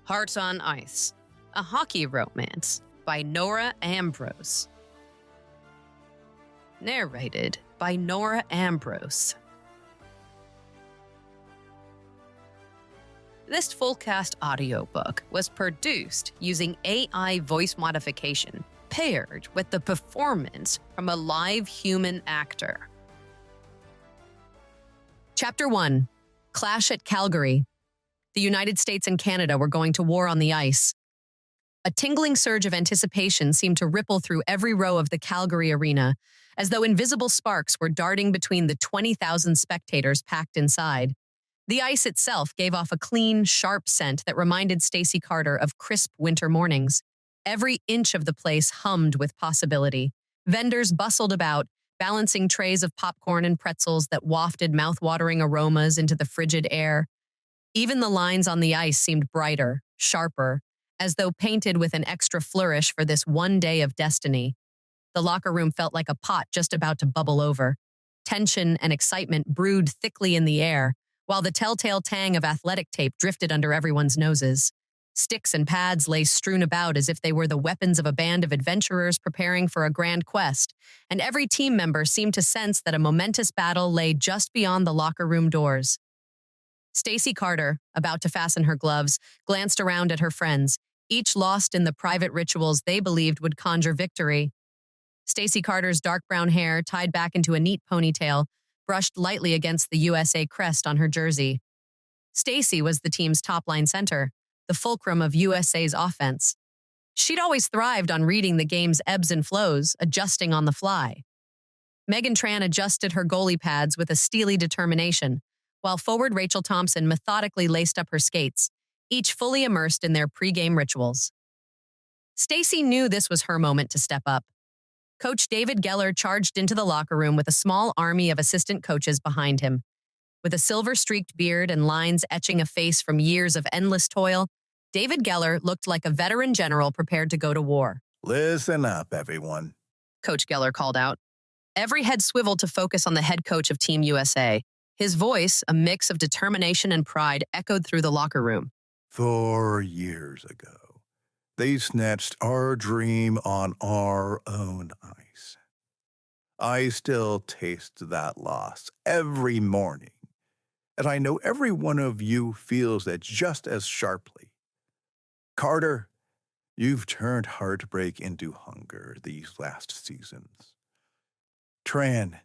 Heart on Ice, a hockey romance by Nora Ambrose. Narrated by Nora Ambrose. This full-cast audiobook was produced using AI voice modification paired with the performance from a live human actor. Chapter 1. Clash at Calgary. The United States and Canada were going to war on the ice. A tingling surge of anticipation seemed to ripple through every row of the Calgary arena, as though invisible sparks were darting between the 20,000 spectators packed inside. The ice itself gave off a clean, sharp scent that reminded Stacey Carter of crisp winter mornings. Every inch of the place hummed with possibility. Vendors bustled about, balancing trays of popcorn and pretzels that wafted mouth-watering aromas into the frigid air. Even the lines on the ice seemed brighter, sharper, as though painted with an extra flourish for this one day of destiny. The locker room felt like a pot just about to bubble over. Tension and excitement brewed thickly in the air, while the telltale tang of athletic tape drifted under everyone's noses. Sticks and pads lay strewn about as if they were the weapons of a band of adventurers preparing for a grand quest, and every team member seemed to sense that a momentous battle lay just beyond the locker room doors. Stacey Carter, about to fasten her gloves, glanced around at her friends, each lost in the private rituals they believed would conjure victory. Stacey Carter's dark brown hair, tied back into a neat ponytail, brushed lightly against the USA crest on her jersey. Stacey was the team's top-line center, the fulcrum of USA's offense. She'd always thrived on reading the game's ebbs and flows, adjusting on the fly. Megan Tran adjusted her goalie pads with a steely determination, while forward Rachel Thompson methodically laced up her skates, each fully immersed in their pre-game rituals. Stacey knew this was her moment to step up. Coach David Geller charged into the locker room with a small army of assistant coaches behind him. With a silver-streaked beard and lines etching a face from years of endless toil, David Geller looked like a veteran general prepared to go to war. Listen up, everyone, Coach Geller called out. Every head swiveled to focus on the head coach of Team USA. His voice, a mix of determination and pride, echoed through the locker room. 4 years ago, they snatched our dream on our own ice. I still taste that loss every morning, and I know every one of you feels it just as sharply. Carter, you've turned heartbreak into hunger these last seasons. Tran,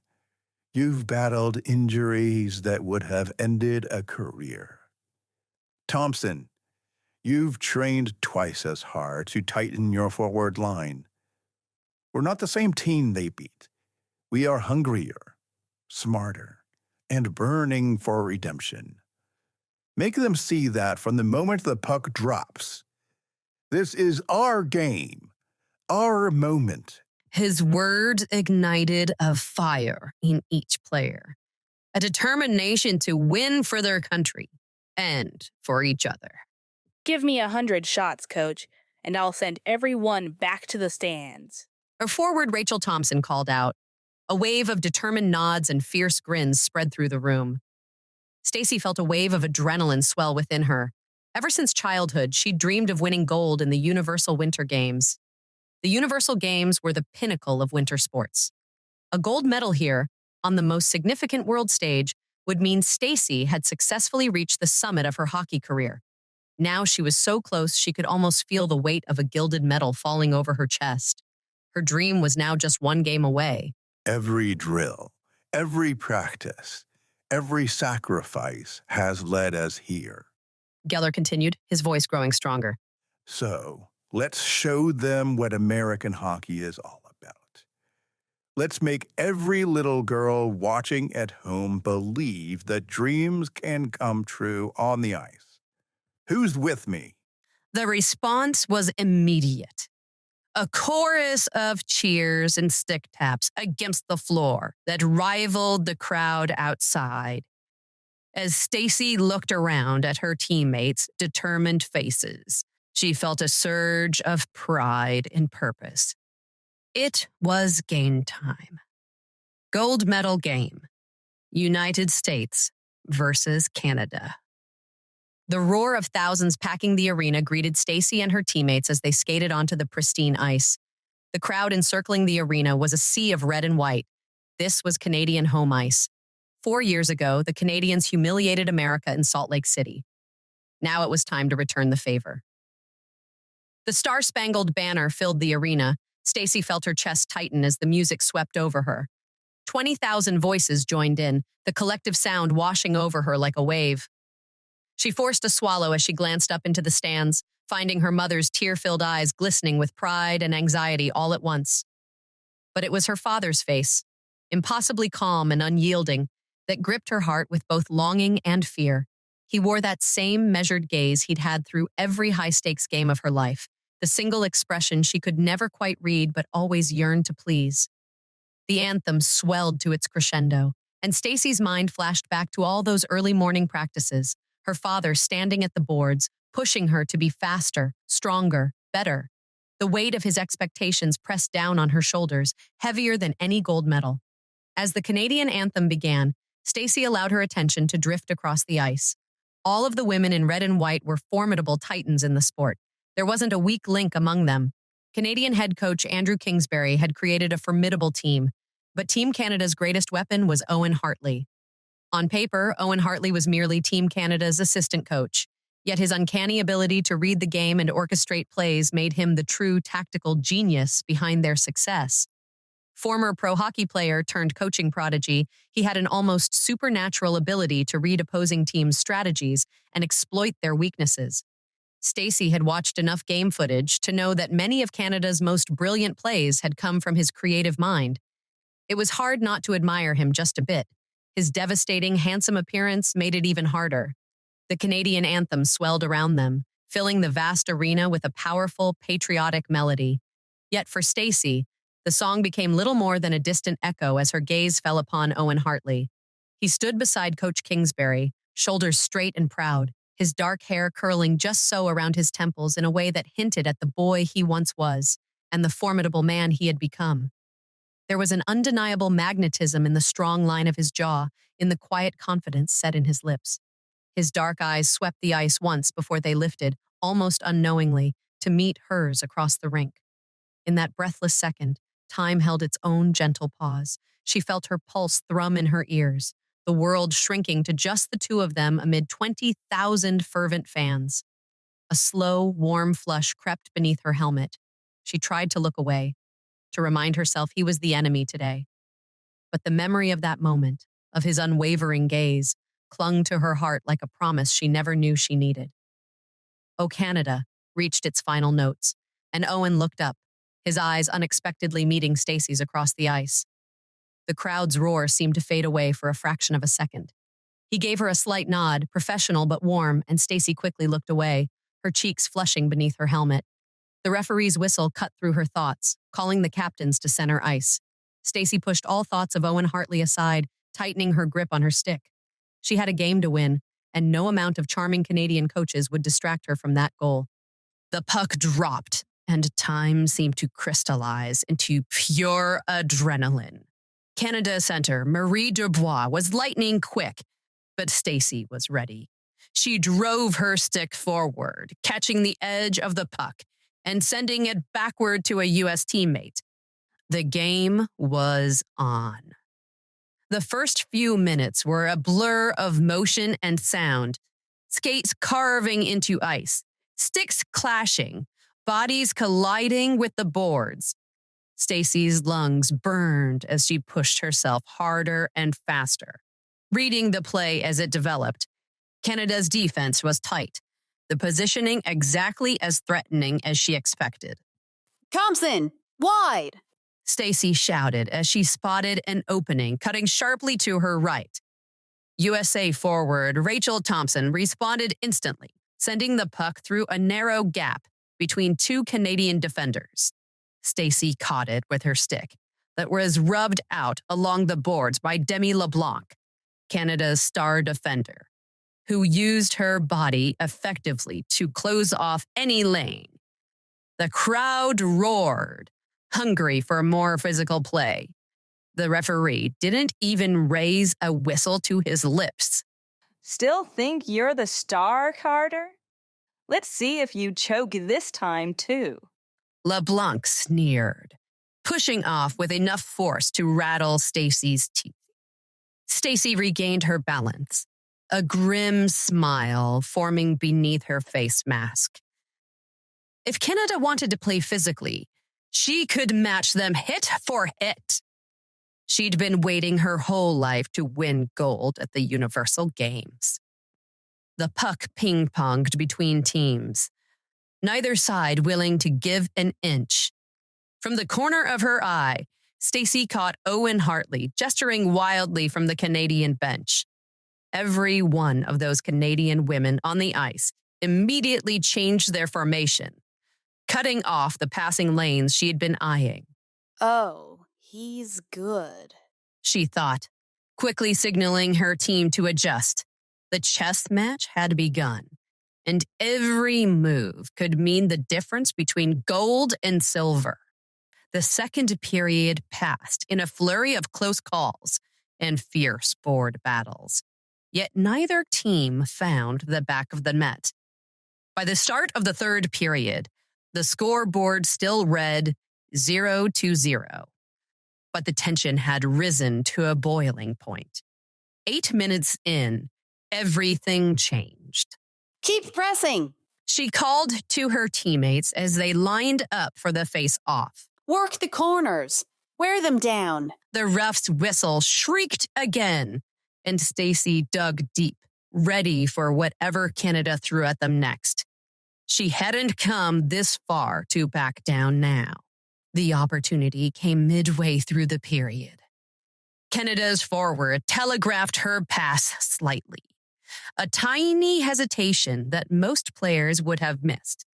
you've battled injuries that would have ended a career. Thompson, you've trained twice as hard to tighten your forward line. We're not the same team they beat. We are hungrier, smarter, and burning for redemption. Make them see that from the moment the puck drops. This is our game, our moment. His words ignited a fire in each player, a determination to win for their country and for each other. Give me 100 shots, Coach, and I'll send everyone back to the stands. Her forward Rachel Thompson called out. A wave of determined nods and fierce grins spread through the room. Stacey felt a wave of adrenaline swell within her. Ever since childhood, she dreamed of winning gold in the Universal Winter Games. The Universal Games were the pinnacle of winter sports. A gold medal here, on the most significant world stage, would mean Stacey had successfully reached the summit of her hockey career. Now she was so close she could almost feel the weight of a gilded medal falling over her chest. Her dream was now just one game away. Every drill, every practice, every sacrifice has led us here. Geller continued, his voice growing stronger. So, let's show them what American hockey is all about. Let's make every little girl watching at home believe that dreams can come true on the ice. Who's with me? The response was immediate. A chorus of cheers and stick taps against the floor that rivaled the crowd outside. As Stacey looked around at her teammates' determined faces, she felt a surge of pride and purpose. It was game time. Gold medal game. United States versus Canada. The roar of thousands packing the arena greeted Stacey and her teammates as they skated onto the pristine ice. The crowd encircling the arena was a sea of red and white. This was Canadian home ice. 4 years ago, the Canadians humiliated America in Salt Lake City. Now it was time to return the favor. The star-spangled banner filled the arena. Stacey felt her chest tighten as the music swept over her. 20,000 voices joined in, the collective sound washing over her like a wave. She forced a swallow as she glanced up into the stands, finding her mother's tear-filled eyes glistening with pride and anxiety all at once. But it was her father's face, impossibly calm and unyielding, that gripped her heart with both longing and fear. He wore that same measured gaze he'd had through every high-stakes game of her life, the single expression she could never quite read but always yearned to please. The anthem swelled to its crescendo, and Stacey's mind flashed back to all those early morning practices, her father standing at the boards, pushing her to be faster, stronger, better. The weight of his expectations pressed down on her shoulders, heavier than any gold medal. As the Canadian anthem began, Stacey allowed her attention to drift across the ice. All of the women in red and white were formidable titans in the sport. There wasn't a weak link among them. Canadian head coach Andrew Kingsbury had created a formidable team, but Team Canada's greatest weapon was Owen Hartley. On paper, Owen Hartley was merely Team Canada's assistant coach, yet his uncanny ability to read the game and orchestrate plays made him the true tactical genius behind their success. Former pro hockey player turned coaching prodigy, he had an almost supernatural ability to read opposing teams' strategies and exploit their weaknesses. Stacey had watched enough game footage to know that many of Canada's most brilliant plays had come from his creative mind. It was hard not to admire him just a bit. His devastating, handsome appearance made it even harder. The Canadian anthem swelled around them, filling the vast arena with a powerful, patriotic melody. Yet for Stacey, the song became little more than a distant echo as her gaze fell upon Owen Hartley. He stood beside Coach Kingsbury, shoulders straight and proud, his dark hair curling just so around his temples in a way that hinted at the boy he once was and the formidable man he had become. There was an undeniable magnetism in the strong line of his jaw, in the quiet confidence set in his lips. His dark eyes swept the ice once before they lifted, almost unknowingly, to meet hers across the rink. In that breathless second, time held its own gentle pause. She felt her pulse thrum in her ears, the world shrinking to just the two of them amid 20,000 fervent fans. A slow, warm flush crept beneath her helmet. She tried to look away, to remind herself he was the enemy today. But the memory of that moment, of his unwavering gaze, clung to her heart like a promise she never knew she needed. "O Canada" reached its final notes, and Owen looked up, his eyes unexpectedly meeting Stacey's across the ice. The crowd's roar seemed to fade away for a fraction of a second. He gave her a slight nod, professional but warm, and Stacey quickly looked away, her cheeks flushing beneath her helmet. The referee's whistle cut through her thoughts, calling the captains to center ice. Stacey pushed all thoughts of Owen Hartley aside, tightening her grip on her stick. She had a game to win, and no amount of charming Canadian coaches would distract her from that goal. The puck dropped, and time seemed to crystallize into pure adrenaline. Canada center Marie Dubois was lightning quick, but Stacey was ready. She drove her stick forward, catching the edge of the puck and sending it backward to a U.S. teammate. The game was on. The first few minutes were a blur of motion and sound, skates carving into ice, sticks clashing, bodies colliding with the boards. Stacey's lungs burned as she pushed herself harder and faster. Reading the play as it developed, Canada's defense was tight, the positioning exactly as threatening as she expected. "Thompson, wide!" Stacey shouted as she spotted an opening, cutting sharply to her right. USA forward Rachel Thompson responded instantly, sending the puck through a narrow gap between two Canadian defenders. Stacey caught it with her stick that was rubbed out along the boards by Demi LeBlanc, Canada's star defender, who used her body effectively to close off any lane. The crowd roared, hungry for more physical play. The referee didn't even raise a whistle to his lips. Still think you're the star, Carter? Let's see if you choke this time, too. LeBlanc sneered, pushing off with enough force to rattle Stacy's teeth. Stacy regained her balance, a grim smile forming beneath her face mask. If Canada wanted to play physically, she could match them hit for hit. She'd been waiting her whole life to win gold at the Universal Games. The puck ping-ponged between teams, neither side willing to give an inch. From the corner of her eye, Stacy caught Owen Hartley gesturing wildly from the Canadian bench. Every one of those Canadian women on the ice immediately changed their formation, cutting off the passing lanes she had been eyeing. Oh, he's good, she thought, quickly signaling her team to adjust. The chess match had begun, and every move could mean the difference between gold and silver. The second period passed in a flurry of close calls and fierce board battles, yet neither team found the back of the net. By the start of the third period, the scoreboard still read 0-0, but the tension had risen to a boiling point. 8 minutes in, everything changed. Keep pressing. She called to her teammates as they lined up for the face-off. Work the corners. Wear them down. The ref's whistle shrieked again, and Stacy dug deep, ready for whatever Canada threw at them next. She hadn't come this far to back down now. The opportunity came midway through the period. Canada's forward telegraphed her pass slightly, a tiny hesitation that most players would have missed,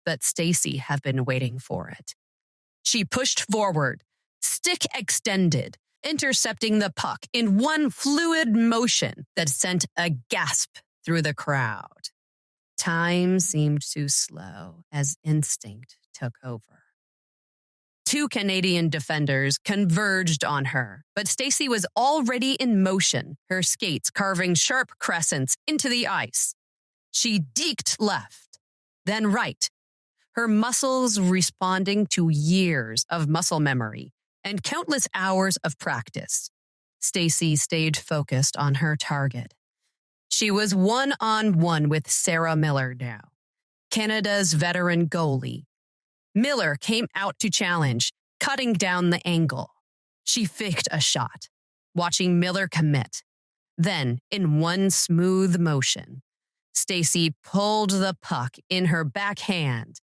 but Stacy had been waiting for it. She pushed forward, stick extended, intercepting the puck in one fluid motion that sent a gasp through the crowd. Time seemed to slow as instinct took over. 2 Canadian defenders converged on her, but Stacy was already in motion, her skates carving sharp crescents into the ice. She deked left, then right, her muscles responding to years of muscle memory and countless hours of practice. Stacy stayed focused on her target. She was one-on-one with Sarah Miller now, Canada's veteran goalie. Miller came out to challenge, cutting down the angle. She faked a shot, watching Miller commit. Then, in one smooth motion, Stacy pulled the puck in her backhand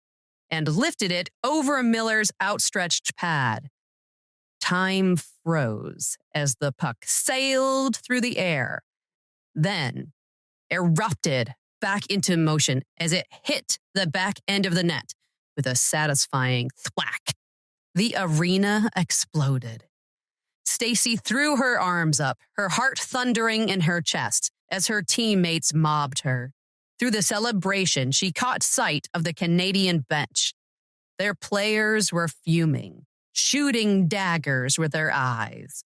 and lifted it over Miller's outstretched pad. Time froze as the puck sailed through the air, then erupted back into motion as it hit the back end of the net with a satisfying thwack. The arena exploded. Stacy threw her arms up, her heart thundering in her chest as her teammates mobbed her. Through the celebration, she caught sight of the Canadian bench. Their players were fuming, shooting daggers with their eyes.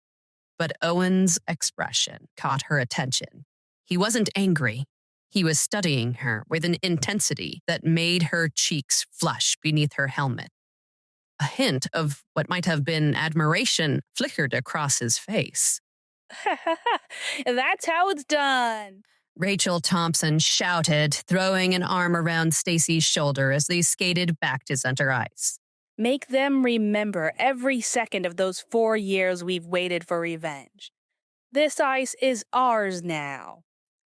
But Owen's expression caught her attention. He wasn't angry. He was studying her with an intensity that made her cheeks flush beneath her helmet. A hint of what might have been admiration flickered across his face. That's how it's done. Rachel Thompson shouted, throwing an arm around Stacy's shoulder as they skated back to center ice. Make them remember every second of those 4 years we've waited for revenge. This ice is ours now.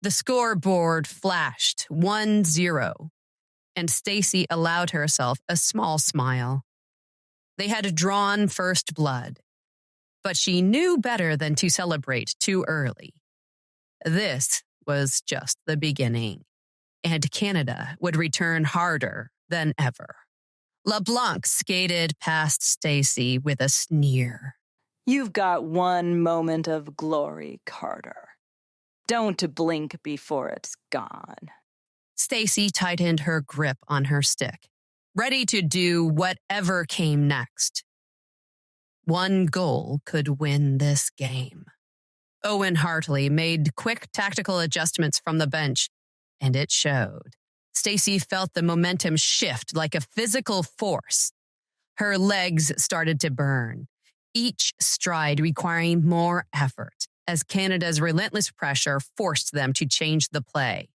The scoreboard flashed 1-0, and Stacy allowed herself a small smile. They had drawn first blood, but she knew better than to celebrate too early. This was just the beginning, and Canada would return harder than ever. LeBlanc skated past Stacy with a sneer. You've got one moment of glory, Carter. Don't blink before it's gone. Stacy tightened her grip on her stick, ready to do whatever came next. One goal could win this game. Owen Hartley made quick tactical adjustments from the bench, and it showed. Stacey felt the momentum shift like a physical force. Her legs started to burn, each stride requiring more effort, as Canada's relentless pressure forced them to change the play.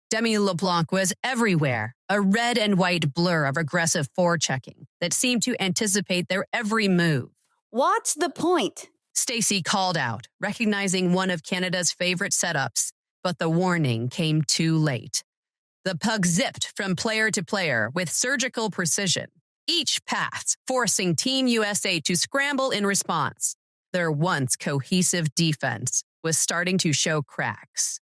Demi LeBlanc was everywhere, a red and white blur of aggressive forechecking that seemed to anticipate their every move. What's the point? Stacey called out, recognizing one of Canada's favorite setups, but the warning came too late. The puck zipped from player to player with surgical precision, each pass forcing Team USA to scramble in response. Their once cohesive defense was starting to show cracks.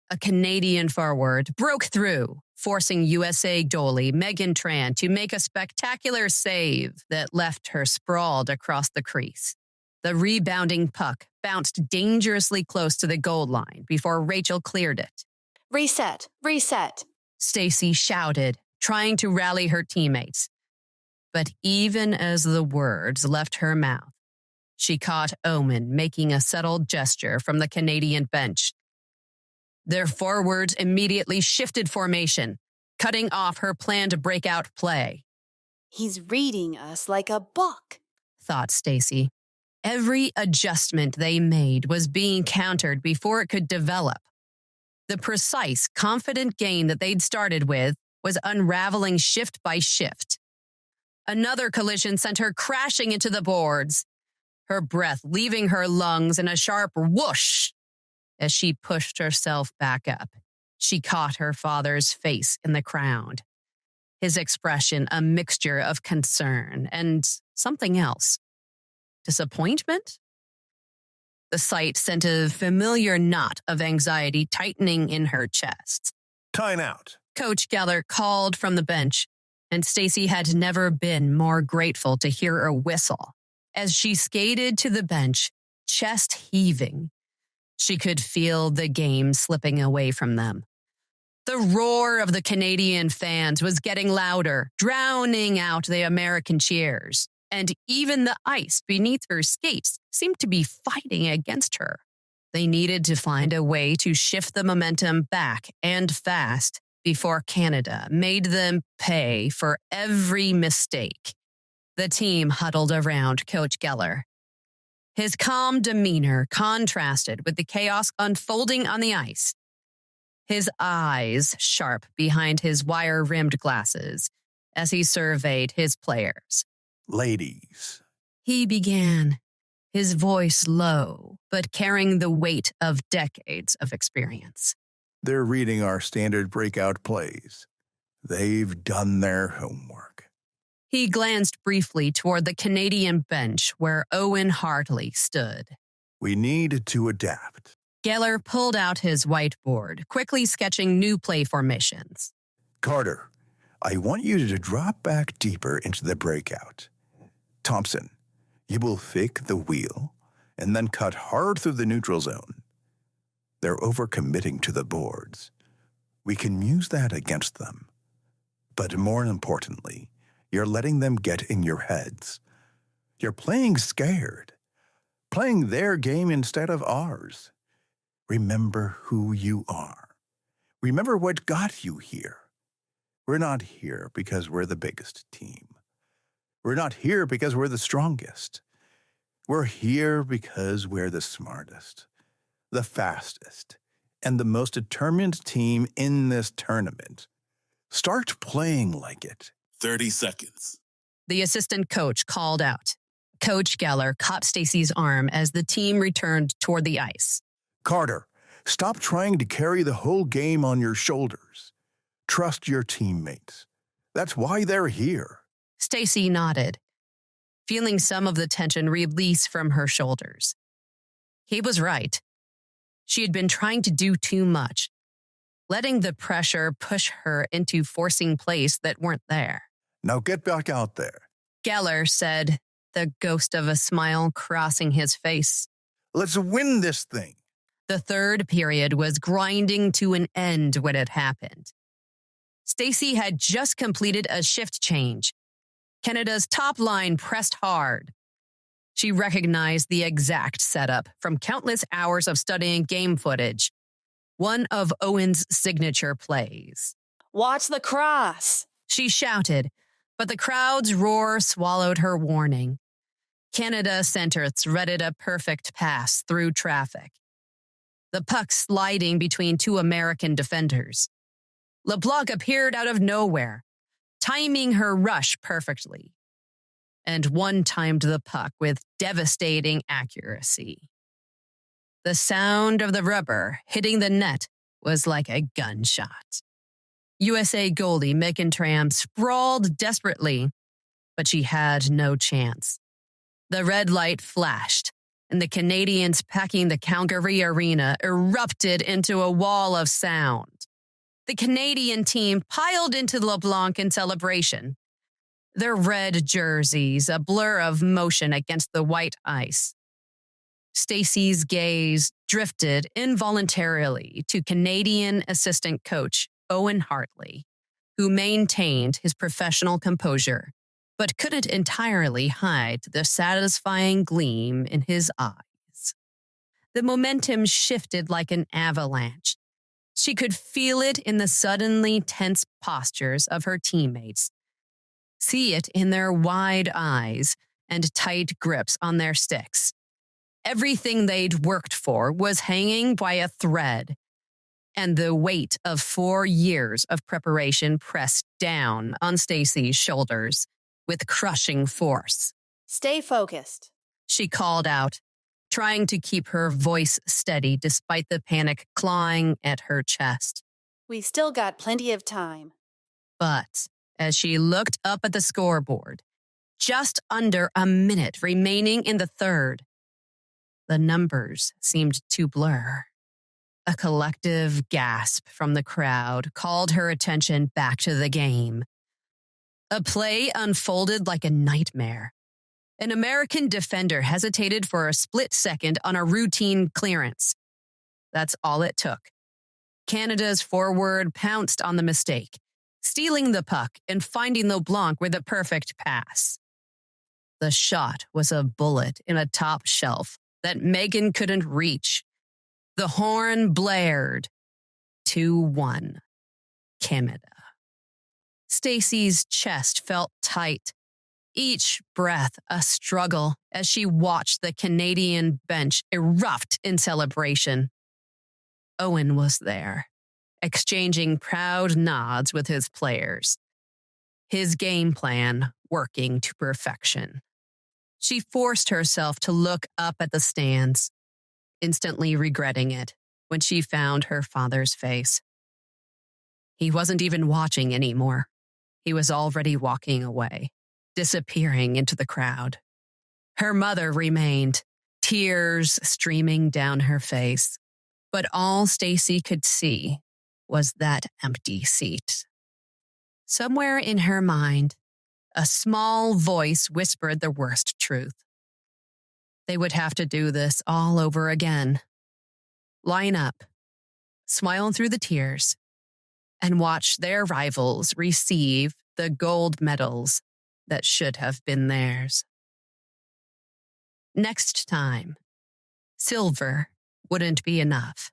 A Canadian forward broke through, forcing USA goalie Megan Tran to make a spectacular save that left her sprawled across the crease. The rebounding puck bounced dangerously close to the goal line before Rachel cleared it. Reset, reset. Stacey shouted, trying to rally her teammates. But even as the words left her mouth, she caught Owen making a subtle gesture from the Canadian bench. Their forwards immediately shifted formation, cutting off her planned breakout play. He's reading us like a book, thought Stacey. Every adjustment they made was being countered before it could develop. The precise, confident game that they'd started with was unraveling shift by shift. Another collision sent her crashing into the boards, her breath leaving her lungs in a sharp whoosh. As she pushed herself back up, she caught her father's face in the crowd, his expression a mixture of concern and something else. Disappointment? The sight sent a familiar knot of anxiety tightening in her chest. Time out. Coach Geller called from the bench, and Stacey had never been more grateful to hear a whistle. As she skated to the bench, chest heaving, she could feel the game slipping away from them. The roar of the Canadian fans was getting louder, drowning out the American cheers. And even the ice beneath her skates seemed to be fighting against her. They needed to find a way to shift the momentum back and fast before Canada made them pay for every mistake. The team huddled around Coach Geller. His calm demeanor contrasted with the chaos unfolding on the ice. His eyes sharp behind his wire-rimmed glasses as he surveyed his players. Ladies, he began, his voice low, but carrying the weight of decades of experience. they're reading our standard breakout plays. They've done their homework. He glanced briefly toward the Canadian bench where Owen Hartley stood. We need to adapt. Geller pulled out his whiteboard, quickly sketching new play formations. Carter, I want you to drop back deeper into the breakout. Thompson, you will fake the wheel and then cut hard through the neutral zone. They're overcommitting to the boards. We can use that against them. But more importantly, you're letting them get in your heads. You're playing scared, playing their game instead of ours. Remember who you are. Remember what got you here. We're not here because we're the biggest team. We're not here because we're the strongest. We're here because we're the smartest, the fastest, and the most determined team in this tournament. Start playing like it. 30 seconds. The assistant coach called out. Coach Geller caught Stacey's arm as the team returned toward the ice. Carter, stop trying to carry the whole game on your shoulders. Trust your teammates. That's why they're here. Stacey nodded, feeling some of the tension release from her shoulders. He was right. She had been trying to do too much, letting the pressure push her into forcing plays that weren't there. Now get back out there. Geller said, the ghost of a smile crossing his face. Let's win this thing. The third period was grinding to an end when it happened. Stacey had just completed a shift change. Canada's top line pressed hard. She recognized the exact setup from countless hours of studying game footage. One of Owen's signature plays. Watch the cross. She shouted, but the crowd's roar swallowed her warning. Canada center threaded a perfect pass through traffic. The puck sliding between two American defenders. LeBlanc appeared out of nowhere, timing her rush perfectly, and one-timed the puck with devastating accuracy. The sound of the rubber hitting the net was like a gunshot. USA goalie Megan Tram sprawled desperately, but she had no chance. The red light flashed, and the Canadians packing the Calgary arena erupted into a wall of sound. The Canadian team piled into LeBlanc in celebration, their red jerseys a blur of motion against the white ice. Stacey's gaze drifted involuntarily to Canadian assistant coach Owen Hartley, who maintained his professional composure, but couldn't entirely hide the satisfying gleam in his eyes. The momentum shifted like an avalanche. She could feel it in the suddenly tense postures of her teammates, see it in their wide eyes and tight grips on their sticks. Everything they'd worked for was hanging by a thread, and the weight of 4 years of preparation pressed down on Stacey's shoulders with crushing force. Stay focused. She called out, trying to keep her voice steady despite the panic clawing at her chest. We still got plenty of time. But as she looked up at the scoreboard, just under a minute remaining in the third, the numbers seemed to blur. A collective gasp from the crowd called her attention back to the game. A play unfolded like a nightmare. An American defender hesitated for a split second on a routine clearance. That's all it took. Canada's forward pounced on the mistake, stealing the puck and finding LeBlanc with a perfect pass. The shot was a bullet in a top shelf that Megan couldn't reach. The horn blared. 2-1. Canada. Stacey's chest felt tight, each breath a struggle as she watched the Canadian bench erupt in celebration. Owen was there, exchanging proud nods with his players, his game plan working to perfection. She forced herself to look up at the stands, instantly regretting it when she found her father's face. He wasn't even watching anymore. He was already walking away, disappearing into the crowd. Her mother remained, tears streaming down her face. But all Stacey could see was that empty seat. Somewhere in her mind, a small voice whispered the worst truth. They would have to do this all over again. Line up, smile through the tears, and watch their rivals receive the gold medals that should have been theirs. Next time, silver wouldn't be enough.